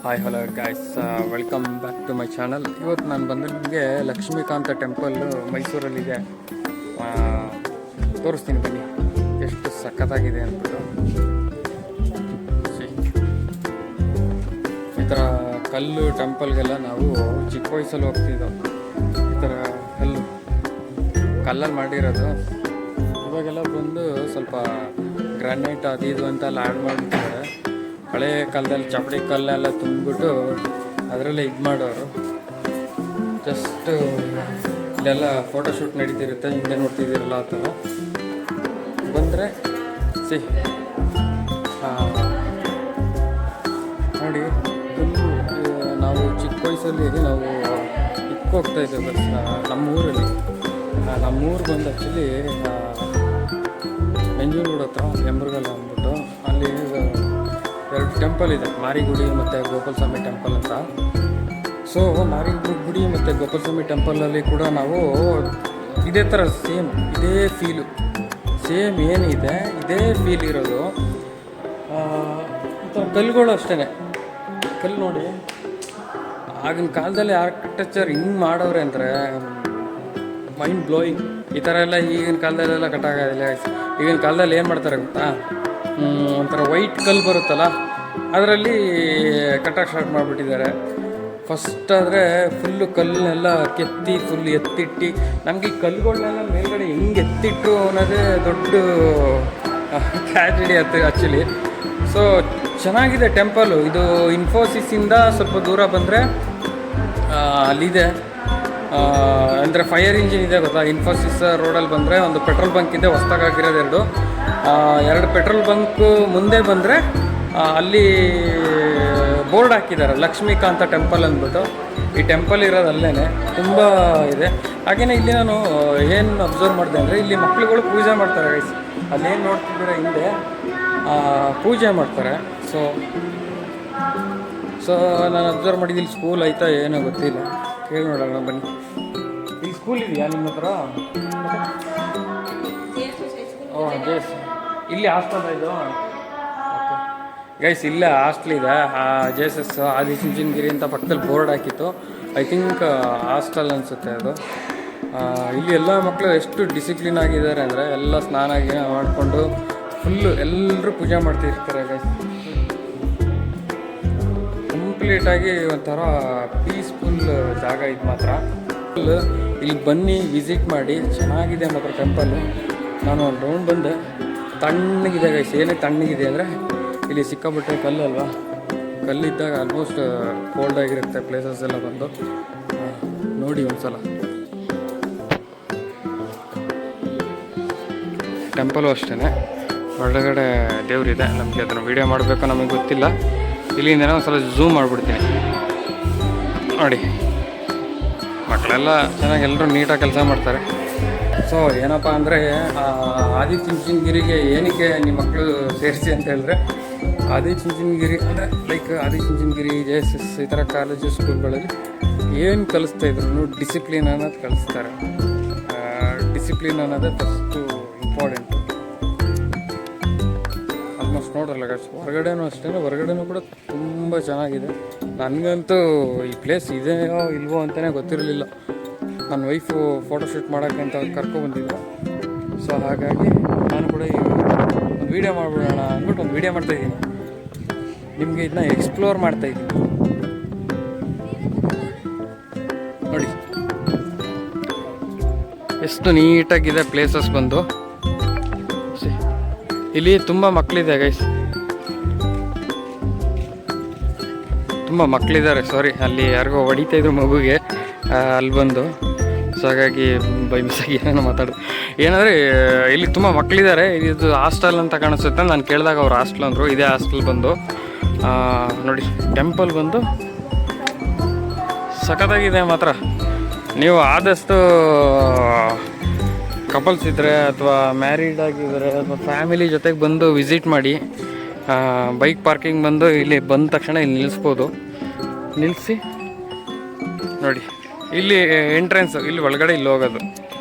Hi hello guys, welcome back to my channel. ಇವತ್ತು ನಾನು ಬಂದು ನಿಮಗೆ ಲಕ್ಷ್ಮೀಕಾಂತ ಟೆಂಪಲ್ಲು ಮೈಸೂರಲ್ಲಿದೆ, ತೋರಿಸ್ತೀನಿ ಬನ್ನಿ ಎಷ್ಟು ಸಖತ್ತಾಗಿದೆ ಅಂದ್ಬಿಟ್ಟು. ಈ ಥರ ಕಲ್ಲು ಟೆಂಪಲ್ಗೆಲ್ಲ ನಾವು ಚಿಕ್ಕ ವಯಸ್ಸಲ್ಲಿ ಹೋಗ್ತಿದ್ದೋ. ಈ ಥರ ಕಲ್ಲಲ್ಲಿ ಮಾಡಿರೋದು. ಇವಾಗೆಲ್ಲ ಬಂದು ಸ್ವಲ್ಪ ಗ್ರಾನೈಟ್ ಅದು ಇದು ಅಂತೆಲ್ಲ ಆ್ಯಡ್ ಮಾಡಿಬಿಟ್ಟಿದ್ದಾರೆ. ಹಳೆ ಕಾಲದಲ್ಲಿ ಚಪ್ಪಡಿ ಕಲ್ಲೆಲ್ಲ ತುಂಬಿಬಿಟ್ಟು ಅದರಲ್ಲೇ ಇದು ಮಾಡೋರು. ಜಸ್ಟ್ ಇಲ್ಲೆಲ್ಲ ಫೋಟೋಶೂಟ್ ನಡೀತಿರುತ್ತೆ, ಹಿಂದೆ ನೋಡ್ತಿದ್ದೀರಲ್ಲ ಆ ಥರ ಬಂದರೆ ನೋಡಿ. ನಾವು ಚಿಕ್ಕ ವಯಸ್ಸಲ್ಲಿ ನಾವು ಹೋಗ್ತಾಯಿದ್ದೇವೆ ಬಸ್ ನಮ್ಮೂರಲ್ಲಿ. ನಮ್ಮೂರು ಬಂದು ಆ್ಯಕ್ಚುಲಿ ನಂಜನಗೂಡು ಹತ್ರ ಎಂಬ್ರಗಲ್ಲ ಅಂದ್ಬಿಟ್ಟು ಅಲ್ಲಿ ಎರಡು ಟೆಂಪಲ್ ಇದೆ, ಮಾರಿಗುಡಿ ಮತ್ತು ಗೋಪಾಲಸ್ವಾಮಿ ಟೆಂಪಲ್ ಅಂತ. ಸೊ ಮಾರಿಗುಡಿ ಮತ್ತು ಗೋಪಾಲಸ್ವಾಮಿ ಟೆಂಪಲಲ್ಲಿ ಕೂಡ ನಾವು ಇದೇ ಥರ ಸೇಮ್ ಇದೇ ಫೀಲು, ಸೇಮ್ ಏನಿದೆ ಇದೇ ಫೀಲ್ ಇರೋದು. ಈ ಥರ ಕಲ್ಲುಗಳು ಅಷ್ಟೇ. ಕಲ್ಲು ನೋಡಿ, ಆಗಿನ ಕಾಲದಲ್ಲಿ ಆರ್ಕಿಟೆಕ್ಚರ್ ಹಿಂಗೆ ಮಾಡೋರೆ ಅಂದರೆ ಮೈಂಡ್ ಬ್ಲೋಯಿಂಗ್. ಈ ಥರ ಎಲ್ಲ ಈಗಿನ ಕಾಲದಲ್ಲೆಲ್ಲ ಕಟ್ಟಾಗೋದಿಲ್ಲ. ಈಗಿನ ಕಾಲದಲ್ಲಿ ಏನು ಮಾಡ್ತಾರೆ ಗೊತ್ತಾ, ಒಂಥರ ವೈಟ್ ಕಲ್ಲು ಬರುತ್ತಲ್ಲ ಅದರಲ್ಲಿ ಕಟ್ಟಕ್ಕೆ ಸ್ಟಾರ್ಟ್ ಮಾಡಿಬಿಟ್ಟಿದ್ದಾರೆ. ಫಸ್ಟ್ ಆದರೆ ಫುಲ್ಲು ಕಲ್ಲನ್ನೆಲ್ಲ ಕೆತ್ತಿ ಫುಲ್ ಎತ್ತಿಟ್ಟು, ನಮಗೆ ಈ ಕಲ್ಲುಗಳನ್ನೆಲ್ಲ ಮೇಲ್ಗಡೆ ಹೆಂಗೆ ಎತ್ತಿಟ್ರು ಅನ್ನೋದೇ ದೊಡ್ಡ ಟ್ರ್ಯಾಜಿಡಿ ಆ್ಯಕ್ಚುಲಿ. ಸೊ ಚೆನ್ನಾಗಿದೆ ಟೆಂಪಲು. ಇದು ಇನ್ಫೋಸಿಸಿಂದ ಸ್ವಲ್ಪ ದೂರ ಬಂದರೆ ಅಲ್ಲಿದೆ, ಅಂದರೆ ಫೈರ್ ಇಂಜಿನ್ ಇದೆ ಗೊತ್ತಾ. ಇನ್ಫೋಸಿಸ್ ರೋಡಲ್ಲಿ ಬಂದರೆ ಒಂದು ಪೆಟ್ರೋಲ್ ಬಂಕ್ ಇದೆ, ಹೊಸ್ದಾಗಿರೋದು ಎರಡು ಪೆಟ್ರೋಲ್ ಬಂಕು ಮುಂದೆ ಬಂದರೆ ಅಲ್ಲಿ ಬೋರ್ಡ್ ಹಾಕಿದ್ದಾರೆ ಲಕ್ಷ್ಮೀಕಾಂತ ಟೆಂಪಲ್ ಅಂದ್ಬಿಟ್ಟು. ಈ ಟೆಂಪಲ್ ಇರೋದು ಅಲ್ಲೇ ತುಂಬ ಇದೆ. ಹಾಗೆಯೇ ಇಲ್ಲಿ ನಾನು ಏನು ಅಬ್ಸರ್ವ್ ಮಾಡಿದೆ ಅಂದರೆ ಇಲ್ಲಿ ಮಕ್ಳುಗಳು ಪೂಜೆ ಮಾಡ್ತಾರೆ ಗೈಸ್. ಅಲ್ಲೇನು ನೋಡ್ತಿದ್ದೀರ ಹಿಂದೆ ಪೂಜೆ ಮಾಡ್ತಾರೆ. ಸೊ ನಾನು ಅಬ್ಸರ್ವ್ ಮಾಡಿದ್ದು ಇಲ್ಲಿ ಸ್ಕೂಲ್ ಆಯಿತಾ ಏನೋ ಗೊತ್ತಿಲ್ಲ, ಕೇಳಿ ನೋಡೋಣ ಬನ್ನಿ. ಇಲ್ಲಿ ಸ್ಕೂಲ್ ಇದೆಯಾ ನಿಮ್ಮ ಹತ್ರ? ಜೇಸ್ ಇಲ್ಲಿ ಹಾಸ್ಟೆಲ್ ಇದು. ಗೈಸ್ ಇಲ್ಲೇ ಹಾಸ್ಟೆಲ್ ಇದೆ, JSS ಆದಿಚುಂಚನಗಿರಿ ಅಂತ ಪಕ್ಕದಲ್ಲಿ ಬೋರ್ಡ್ ಹಾಕಿತ್ತು. ಐ ಥಿಂಕ್ ಹಾಸ್ಟೆಲ್ ಅನಿಸುತ್ತೆ ಅದು. ಇಲ್ಲಿ ಎಲ್ಲ ಮಕ್ಕಳು ಎಷ್ಟು ಡಿಸಿಪ್ಲಿನ್ ಆಗಿದ್ದಾರೆ ಅಂದರೆ ಎಲ್ಲ ಸ್ನಾನ ಮಾಡಿಕೊಂಡು ಫುಲ್ಲು ಎಲ್ಲರೂ ಪೂಜೆ ಮಾಡ್ತಿರ್ತಾರೆ ಗೈಸ್. ಕಂಪ್ಲೀಟಾಗಿ ಒಂಥರ ಪೀಸ್ಫುಲ್ ಜಾಗ ಇದು ಮಾತ್ರ. ಇಲ್ಲಿ ಬನ್ನಿ, ವಿಸಿಟ್ ಮಾಡಿ, ಚೆನ್ನಾಗಿದೆ ಮಾತ್ರ ಟೆಂಪಲ್ಲು. ನಾನು ಒಂದು ರೌಂಡ್ ಬಂದೆ, ತಣ್ಣಗಿದೆ ಗೈಸ್. ಏನೇ ತಣ್ಣಗಿದೆ ಅಂದರೆ ಇಲ್ಲಿ ಸಿಕ್ಕಾಪಟ್ಟೆ ಕಲ್ಲಲ್ವಾ, ಕಲ್ಲಿದ್ದಾಗ ಆಲ್ಮೋಸ್ಟ್ ಕೋಲ್ಡ್ ಆಗಿರುತ್ತೆ ಪ್ಲೇಸಸ್ ಎಲ್ಲ ಬಂದು ನೋಡಿ ಒಂದ್ಸಲ. ಟೆಂಪಲು ಅಷ್ಟೇ, ಒಳಗಡೆ ದೇವರಿದೆ. ನಮಗೆ ಅದನ್ನು ವೀಡಿಯೋ ಮಾಡಬೇಕು ನಮಗೆ ಗೊತ್ತಿಲ್ಲ. ಇಲ್ಲಿಂದ ಒಂದ್ಸಲ ಝೂಮ್ ಮಾಡಿಬಿಡ್ತೀನಿ ನೋಡಿ. ಮಕ್ಕಳೆಲ್ಲ ಚೆನ್ನಾಗಿ ಎಲ್ಲರೂ ನೀಟಾಗಿ ಕೆಲಸ ಮಾಡ್ತಾರೆ. ಸೊ ಏನಪ್ಪ ಅಂದರೆ ಆದಿಚುಂಚನಗಿರಿಗೆ ಏನಕ್ಕೆ ನಿಮ್ಮ ಮಕ್ಕಳು ಸೇರಿಸಿ ಅಂತ ಹೇಳಿದ್ರೆ, ಆದಿಚುಂಚನಗಿರಿ ಅಂದರೆ ಲೈಕ್ ಆದಿಚುಂಚನಗಿರಿ JSS ಈ ಥರ ಕಾಲೇಜು ಸ್ಕೂಲ್ಗಳಲ್ಲಿ ಏನು ಕಲಿಸ್ತಾಯಿದ್ರು ಡಿಸಿಪ್ಲಿನ್ ಅನ್ನೋದು ಕಲಿಸ್ತಾರೆ. ಡಿಸಿಪ್ಲಿನ್ ಅನ್ನೋದೇ ಫಸ್ಟು ಇಂಪಾರ್ಟೆಂಟು. ಆಲ್ಮೋಸ್ಟ್ ನೋಡ್ರಲ್ಲ ಗೈಸ್, ಹೊರಗಡೆನೂ ಅಷ್ಟೇ, ಹೊರಗಡೆನೂ ಕೂಡ ತುಂಬ ಚೆನ್ನಾಗಿದೆ. ನನಗಂತೂ ಈ ಪ್ಲೇಸ್ ಇದೆಯೋ ಇಲ್ವೋ ಅಂತಲೇ ಗೊತ್ತಿರಲಿಲ್ಲ. ನನ್ನ ವೈಫು ಫೋಟೋಶೂಟ್ ಮಾಡೋಕ್ಕೆ ಅಂತ ಕರ್ಕೊಬಂದಿದ್ರು. ಸೊ ಹಾಗಾಗಿ ನಾನು ಕೂಡ ಈ ಒಂದು ವೀಡಿಯೋ ಮಾಡಿಬಿಡೋಣ ಅಂದ್ಬಿಟ್ಟು ಒಂದು ವೀಡಿಯೋ ಮಾಡ್ತಾಯಿದ್ದೀನಿ. ನಿಮಗೆ ಇದನ್ನ ಎಕ್ಸ್ಪ್ಲೋರ್ ಮಾಡ್ತಾಯಿದ್ದೀನಿ ನೋಡಿ. ಎಷ್ಟು ನೀಟಾಗಿದೆ ಪ್ಲೇಸಸ್ ಬಂದು. ಇಲ್ಲಿ ತುಂಬ ಮಕ್ಕಳಿದೆ ಗೈಸ್, ತುಂಬ ಮಕ್ಕಳಿದ್ದಾರೆ. ಸಾರಿ, ಅಲ್ಲಿ ಯಾರಿಗೋ ಹೊಡಿತಾಯಿದ್ರು ಮಗುಗೆ ಅಲ್ಲಿ ಬಂದು. ಸೊ ಹಾಗಾಗಿ ಬೈ ಮಿಸ್ಸಾಗಿ ಏನೇನೋ ಮಾತಾಡೋದು. ಏನಂದರೆ ಇಲ್ಲಿ ತುಂಬ ಮಕ್ಕಳಿದ್ದಾರೆ. ಇದು ಹಾಸ್ಟೆಲ್ ಅಂತ ಕಾಣಿಸುತ್ತೆ. ನಾನು ಕೇಳಿದಾಗ ಅವ್ರು ಹಾಸ್ಟೆಲ್ ಅಂದರು. ಇದೇ ಹಾಸ್ಟೆಲ್ ಬಂದು ನೋಡಿ. ಟೆಂಪಲ್ ಬಂದು ಸಖತ್ತಾಗಿದೆ ಮಾತ್ರ. ನೀವು ಆದಷ್ಟು ಕಪಲ್ಸ್ ಇದ್ದರೆ ಅಥವಾ ಮ್ಯಾರಿಡ್ ಆಗಿದ್ದರೆ ಅಥವಾ ಫ್ಯಾಮಿಲಿ ಜೊತೆಗೆ ಬಂದು ವಿಸಿಟ್ ಮಾಡಿ. ಬೈಕ್ ಪಾರ್ಕಿಂಗ್ ಬಂದು ಇಲ್ಲಿ ಬಂದ ತಕ್ಷಣ ಇಲ್ಲಿ ನಿಲ್ಲಿಸ್ಬೋದು. ನಿಲ್ಲಿಸಿ ನೋಡಿ, ಇಲ್ಲಿ ಎಂಟ್ರೆನ್ಸು, ಇಲ್ಲಿ ಒಳಗಡೆ ಇಲ್ಲಿ ಹೋಗೋದು.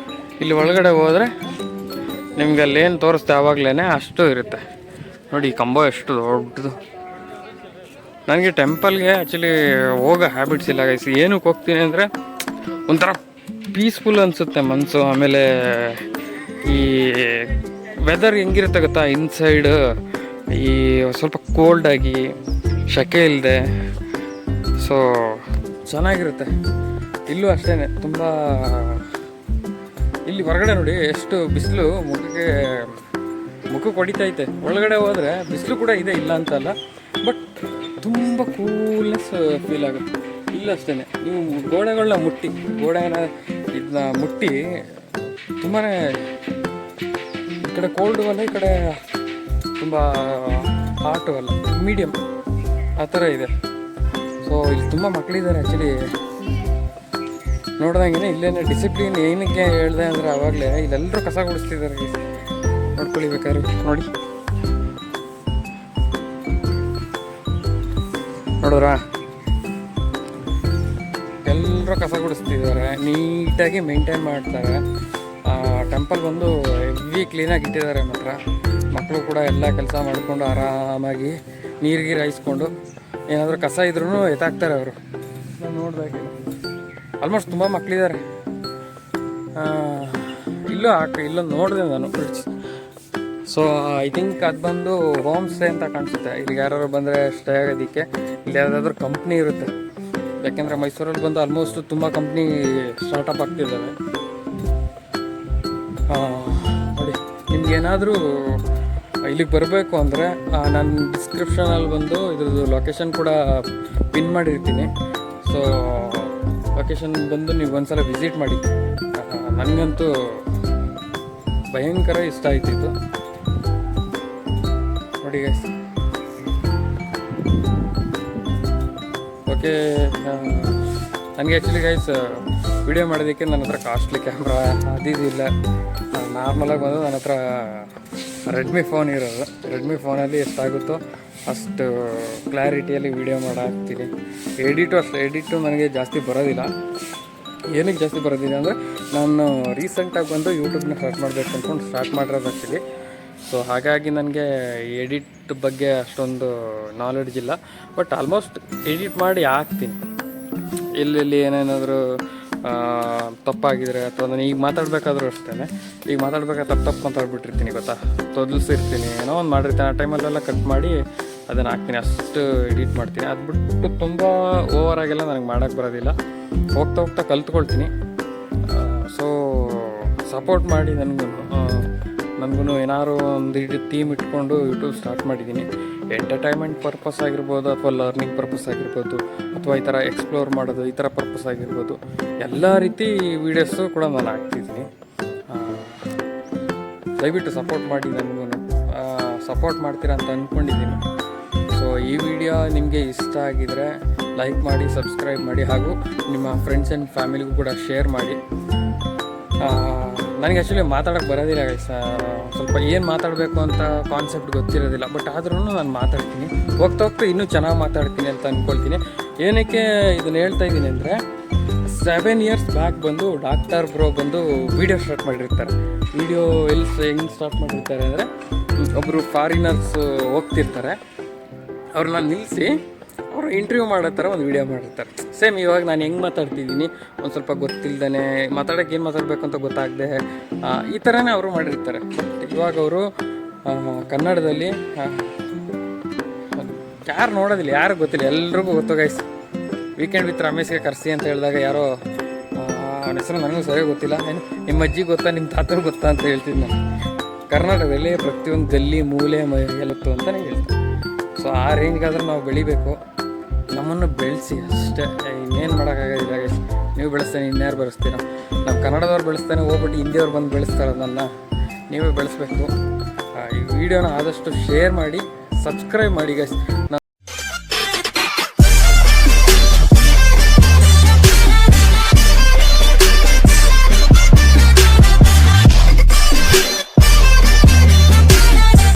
ಇಲ್ಲಿ ಒಳಗಡೆ ಹೋದರೆ ನಿಮ್ಗೆ ಅಲ್ಲೇನು ತೋರಿಸ್ತೆ ಆವಾಗಲೇ ಅಷ್ಟು ಇರುತ್ತೆ ನೋಡಿ. ಕಂಬ ಎಷ್ಟು ದೊಡ್ಡದು ನನಗೆ ಟೆಂಪಲ್ಗೆ ಆ್ಯಕ್ಚುಲಿ ಹೋಗೋ ಹ್ಯಾಬಿಟ್ಸ್ ಇಲ್ಲ ಗೈಸ್. ಏನಕ್ಕೆ ಹೋಗ್ತೀನಿ ಅಂದರೆ ಒಂಥರ ಪೀಸ್ಫುಲ್ ಅನಿಸುತ್ತೆ ಮನಸ್ಸು. ಆಮೇಲೆ ಈ ವೆದರ್ ಹೆಂಗಿರುತ್ತೆ ಗೊತ್ತಾ, ಇನ್ಸೈಡ್ ಈ ಸ್ವಲ್ಪ ಕೋಲ್ಡಾಗಿ ಶೆಕೆ ಇಲ್ಲದೆ, ಸೊ ಚೆನ್ನಾಗಿರುತ್ತೆ. ಇಲ್ಲೂ ಅಷ್ಟೇ ತುಂಬ. ಇಲ್ಲಿ ಹೊರಗಡೆ ನೋಡಿ ಎಷ್ಟು ಬಿಸಿಲು ಮುಖಕ್ಕೆ ಹೊಡಿತೈತೆ. ಒಳಗಡೆ ಹೋದರೆ ಬಿಸಿಲು ಕೂಡ ಇದೆ, ಇಲ್ಲ ಅಂತಲ್ಲ, ಬಟ್ ತುಂಬ ಕೂಲ್ನೆಸ್ ಫೀಲ್ ಆಗುತ್ತೆ. ಇಲ್ಲ ಅಷ್ಟೇ, ನೀವು ಗೋಡೆಗಳನ್ನ ಇದನ್ನ ಮುಟ್ಟಿ ತುಂಬಾ ಈ ಕಡೆ ಕೋಲ್ಡು ಅಲ್ಲ, ಈ ಕಡೆ ತುಂಬ ಹಾಟು ಅಲ್ಲ, ಮೀಡಿಯಮ್ ಆ ಥರ ಇದೆ. ಸೊ ಇಲ್ಲಿ ತುಂಬ ಮಕ್ಕಳಿದ್ದಾರೆ ಆ್ಯಕ್ಚುಲಿ. ನೋಡ್ದಂಗೆ ಇಲ್ಲೇನೆ ಡಿಸಿಪ್ಲಿನ್ ಏನಕ್ಕೆ ಹೇಳಿದೆ ಅಂದರೆ, ಆವಾಗಲೇ ಇಲ್ಲೆಲ್ಲರೂ ಕಸ ಗುಡಿಸ್ತಿದ್ದಾರೆ. ನೋಡ್ಕೊಳ್ಳಿ ಬೇಕಾದ್ರೆ ನೋಡಿ, ನೋಡಿದ್ರಾ, ಎಲ್ಲರೂ ಕಸ ಗುಡಿಸ್ತಿದ್ದಾರೆ, ನೀಟಾಗಿ ಮೇಂಟೈನ್ ಮಾಡ್ತಾರೆ. ಟೆಂಪಲ್ ಬಂದು ಹೆವಿ ಕ್ಲೀನಾಗಿ ಇಟ್ಟಿದ್ದಾರೆ. ಮಾತ್ರ ಮಕ್ಕಳು ಕೂಡ ಎಲ್ಲ ಕೆಲಸ ಮಾಡಿಕೊಂಡು ಆರಾಮಾಗಿ ನೀರಿಗೆ ಹಾಯಿಸ್ಕೊಂಡು ಏನಾದರೂ ಕಸ ಇದ್ರೂ ಎತ್ತಾಕ್ತಾರೆ ಅವರು. ನಾನು ನೋಡಿದಾಗ ಆಲ್ಮೋಸ್ಟ್ ತುಂಬ ಮಕ್ಕಳಿದ್ದಾರೆ. ಇಲ್ಲೊಂದು ನೋಡಿದೆ ನಾನು. ಸೊ ಐ ಥಿಂಕ್ ಅದು ಬಂದು ಹೋಮ್ ಸ್ಟೇ ಅಂತ ಕಾಣಿಸುತ್ತೆ. ಇಲ್ಲಿಗೆ ಯಾರು ಬಂದರೆ ಸ್ಟೇ ಆಗೋದಕ್ಕೆ ಇಲ್ಲಿ ಯಾವುದಾದ್ರೂ ಕಂಪ್ನಿ ಇರುತ್ತೆ. ಯಾಕೆಂದರೆ ಮೈಸೂರಲ್ಲಿ ಬಂದು ಆಲ್ಮೋಸ್ಟ್ ತುಂಬ ಕಂಪ್ನಿ ಸ್ಟಾರ್ಟಪ್ ಆಗ್ತಿದ್ದಾವೆ. ನೋಡಿ, ನಿಮ್ಗೇನಾದರೂ ಇಲ್ಲಿಗೆ ಬರಬೇಕು ಅಂದರೆ ನಾನು ಡಿಸ್ಕ್ರಿಪ್ಷನಲ್ಲಿ ಬಂದು ಇದ್ರದ್ದು ಲೊಕೇಶನ್ ಕೂಡ ಪಿನ್ ಮಾಡಿರ್ತೀನಿ. ಸೊ ಲೊಕೇಶನ್ ಬಂದು ನೀವು ಒಂದ್ಸಲ ವಿಸಿಟ್ ಮಾಡಿ. ನನಗಂತೂ ಭಯಂಕರ ಇಷ್ಟ ಆಯ್ತಿತ್ತು ನೋಡಿ ಗೈಸ್. ಓಕೆ, ನನಗೆ ಆ್ಯಕ್ಚುಲಿ ಗೈಸ್ ವಿಡಿಯೋ ಮಾಡೋದಕ್ಕೆ ನನ್ನ ಹತ್ರ ಕಾಸ್ಟ್ಲಿ ಕ್ಯಾಮ್ರಾ ಅದಿಲ್ಲ. ನಾರ್ಮಲಾಗಿ ಬಂದು ನನ್ನ ಹತ್ರ ರೆಡ್ಮಿ ಫೋನ್ ಇರೋದು. ರೆಡ್ಮಿ ಫೋನಲ್ಲಿ ಎಷ್ಟಾಗುತ್ತೋ ಅಷ್ಟು ಕ್ಲಾರಿಟಿಯಲ್ಲಿ ವೀಡಿಯೋ ಮಾಡಾಕ್ತೀನಿ. ಎಡಿಟು ನನಗೆ ಜಾಸ್ತಿ ಬರೋದಿಲ್ಲ. ಏನಕ್ಕೆ ಜಾಸ್ತಿ ಬರೋದಿಲ್ಲ ಅಂದರೆ, ನಾನು ರೀಸೆಂಟಾಗಿ ಬಂದು ಯೂಟ್ಯೂಬ್ನ ಸ್ಟಾರ್ಟ್ ಮಾಡಬೇಕು ಅಂದ್ಕೊಂಡು ಸ್ಟಾರ್ಟ್ ಮಾಡಿರೋದು ಆ್ಯಕ್ಚುಲಿ. ಸೊ ಹಾಗಾಗಿ ನನಗೆ ಎಡಿಟ್ ಬಗ್ಗೆ ಅಷ್ಟೊಂದು ನಾಲೆಡ್ಜ್ ಇಲ್ಲ. ಬಟ್ ಆಲ್ಮೋಸ್ಟ್ ಎಡಿಟ್ ಮಾಡಿ ಹಾಕ್ತೀನಿ. ಎಲ್ಲೆಲ್ಲಿ ಏನೇನಾದರೂ ತಪ್ಪಾಗಿದ್ರೆ, ಅಥವಾ ನಾನು ಈಗ ಮಾತಾಡಬೇಕಾದ್ರೂ ಅಷ್ಟೇ, ಈಗ ಮಾತಾಡ್ಬೇಕಾದ್ರೆ ತಪ್ಪು ಮಾತಾಡ್ಬಿಟ್ಟಿರ್ತೀನಿ ಗೊತ್ತಾ, ತೊದಲ್ಸಿರ್ತೀನಿ, ಏನೋ ಒಂದು ಮಾಡಿರ್ತೀನಿ. ಆ ಟೈಮಲ್ಲೆಲ್ಲ ಕಟ್ ಮಾಡಿ ಅದನ್ನು ಹಾಕ್ತೀನಿ. ಅಷ್ಟು ಎಡಿಟ್ ಮಾಡ್ತೀನಿ. ಅದು ಬಿಟ್ಟು ತುಂಬ ಓವರಾಗೆಲ್ಲ ನನಗೆ ಮಾಡೋಕ್ಕೆ ಬರೋದಿಲ್ಲ. ಹೋಗ್ತಾ ಕಲ್ತ್ಕೊಳ್ತೀನಿ. ಸೊ ಸಪೋರ್ಟ್ ಮಾಡಿ ನನಗೂ ಏನಾದ್ರು ಒಂದು ಥೀಮ್ ಇಟ್ಕೊಂಡು ಯೂಟ್ಯೂಬ್ ಸ್ಟಾರ್ಟ್ ಮಾಡಿದ್ದೀನಿ. ಎಂಟರ್ಟೈನ್ಮೆಂಟ್ ಪರ್ಪಸ್ ಆಗಿರ್ಬೋದು, ಅಥವಾ ಲರ್ನಿಂಗ್ ಪರ್ಪಸ್ ಆಗಿರ್ಬೋದು, ಅಥವಾ ಈ ಥರ ಎಕ್ಸ್ಪ್ಲೋರ್ ಮಾಡೋದು, ಈ ಥರ ಪರ್ಪಸ್ ಆಗಿರ್ಬೋದು, ಎಲ್ಲ ರೀತಿ ವೀಡಿಯೋಸು ಕೂಡ ನಾನು ಹಾಕ್ತಿದ್ದೀನಿ. ದಯವಿಟ್ಟು ಸಪೋರ್ಟ್ ಮಾಡಿ. ನನಗೂ ಸಪೋರ್ಟ್ ಮಾಡ್ತೀರಾ ಅಂತ ಅಂದ್ಕೊಂಡಿದ್ದೀನಿ. ಸೊ ಈ ವಿಡಿಯೋ ನಿಮಗೆ ಇಷ್ಟ ಆಗಿದರೆ ಲೈಕ್ ಮಾಡಿ, ಸಬ್ಸ್ಕ್ರೈಬ್ ಮಾಡಿ, ಹಾಗೂ ನಿಮ್ಮ ಫ್ರೆಂಡ್ಸ್ ಆ್ಯಂಡ್ ಫ್ಯಾಮಿಲಿಗೂ ಕೂಡ ಶೇರ್ ಮಾಡಿ. ನನಗೆ ಆ್ಯಕ್ಚುಲಿ ಮಾತಾಡೋಕ್ಕೆ ಬರೋದಿಲ್ಲ ಗೈಸ್. ಸ್ವಲ್ಪ ಏನು ಮಾತಾಡಬೇಕು ಅಂತ ಕಾನ್ಸೆಪ್ಟ್ ಗೊತ್ತಿರೋದಿಲ್ಲ. ಬಟ್ ಆದ್ರೂ ನಾನು ಮಾತಾಡ್ತೀನಿ. ಹೋಗ್ತಾ ಇನ್ನೂ ಚೆನ್ನಾಗಿ ಮಾತಾಡ್ತೀನಿ ಅಂತ ಅಂದ್ಕೊಳ್ತೀನಿ. ಏನಕ್ಕೆ ಇದನ್ನು ಹೇಳ್ತಾ ಇದ್ದೀನಿ ಅಂದರೆ, 7 years ಬ್ಯಾಕ್ ಬಂದು ಡಾಕ್ಟರ್ ಬ್ರೋ ಬಂದು ವೀಡಿಯೋ ಸ್ಟಾರ್ಟ್ ಮಾಡಿರ್ತಾರೆ. ವೀಡಿಯೋ ಹೆಂಗೆ ಸ್ಟಾರ್ಟ್ ಮಾಡಿರ್ತಾರೆ ಅಂದರೆ, ಒಬ್ಬರು ಫಾರಿನರ್ಸ್ ಹೋಗ್ತಿರ್ತಾರೆ, ಅವ್ರನ್ನ ನಿಲ್ಲಿಸಿ ಅವರು ಇಂಟರ್ವ್ಯೂ ಮಾಡೋ ಥರ ಒಂದು ವೀಡಿಯೋ ಮಾಡಿರ್ತಾರೆ. ಸೇಮ್ ಇವಾಗ ನಾನು ಹೆಂಗೆ ಮಾತಾಡ್ತಿದ್ದೀನಿ, ಒಂದು ಸ್ವಲ್ಪ ಗೊತ್ತಿಲ್ಲದೇ ಮಾತಾಡೋಕ್ಕೆ ಏನು ಮಾತಾಡಬೇಕು ಅಂತ ಗೊತ್ತಾಗದೆ, ಈ ಥರನೇ ಅವರು ಮಾಡಿರ್ತಾರೆ. ಬಟ್ ಇವಾಗ ಅವರು ಕನ್ನಡದಲ್ಲಿ ಯಾರು ನೋಡೋದಿಲ್ಲ, ಯಾರಿಗೂ ಗೊತ್ತಿಲ್ಲ, ಎಲ್ರಿಗೂ ಗೊತ್ತು ಗೈಸ್. ವೀಕೆಂಡ್ ವಿತ್ ರಮೇಶ್ಗೆ ಕರೆಸಿ ಅಂತ ಹೇಳಿದಾಗ ಯಾರೋ ಅವನ ಹೆಸರು ನನಗೂ ಸರಿಯಾಗಿ ಗೊತ್ತಿಲ್ಲ, ಏನು ನಿಮ್ಮ ಅಜ್ಜಿ ಗೊತ್ತಾ, ನಿಮ್ಮ ತಾತರು ಗೊತ್ತಾ ಅಂತ ಹೇಳ್ತೀನಿ ನಾನು. ಕರ್ನಾಟಕದಲ್ಲಿ ಪ್ರತಿಯೊಂದು ಗಲ್ಲಿ ಮೂಲೆ ಎಲ್ಲತ್ತು ಅಂತಲೇ ಹೇಳ್ತೀನಿ. ಸೊ ಆ ರೇಂಜ್ಗಾದ್ರೆ ನಾವು ಬೆಳಿಬೇಕು. ನಮ್ಮನ್ನು ಬೆಳೆಸಿ ಅಷ್ಟೇ, ಇನ್ನೇನು ಮಾಡೋಕ್ಕಾಗೋದಿಲ್ಲ ಗೈಸ್. ನೀವು ಬೆಳೆಸ್ತಾನೆ, ಇನ್ಯಾರು ಬೆಳೆಸ್ತೀರ? ನಮ್ಮ ಕನ್ನಡದವ್ರು ಬೆಳೆಸ್ತಾನೆ, ಹೋಗ್ಬಿಟ್ಟು ಹಿಂದಿಯವ್ರು ಬಂದು ಬೆಳೆಸ್ತಾರೆ. ಅದನ್ನು ನೀವೇ ಬೆಳೆಸ್ಬೇಕು. ಈ ವಿಡಿಯೋನ ಆದಷ್ಟು ಶೇರ್ ಮಾಡಿ, ಸಬ್ಸ್ಕ್ರೈಬ್ ಮಾಡಿ ಗೈಸ್.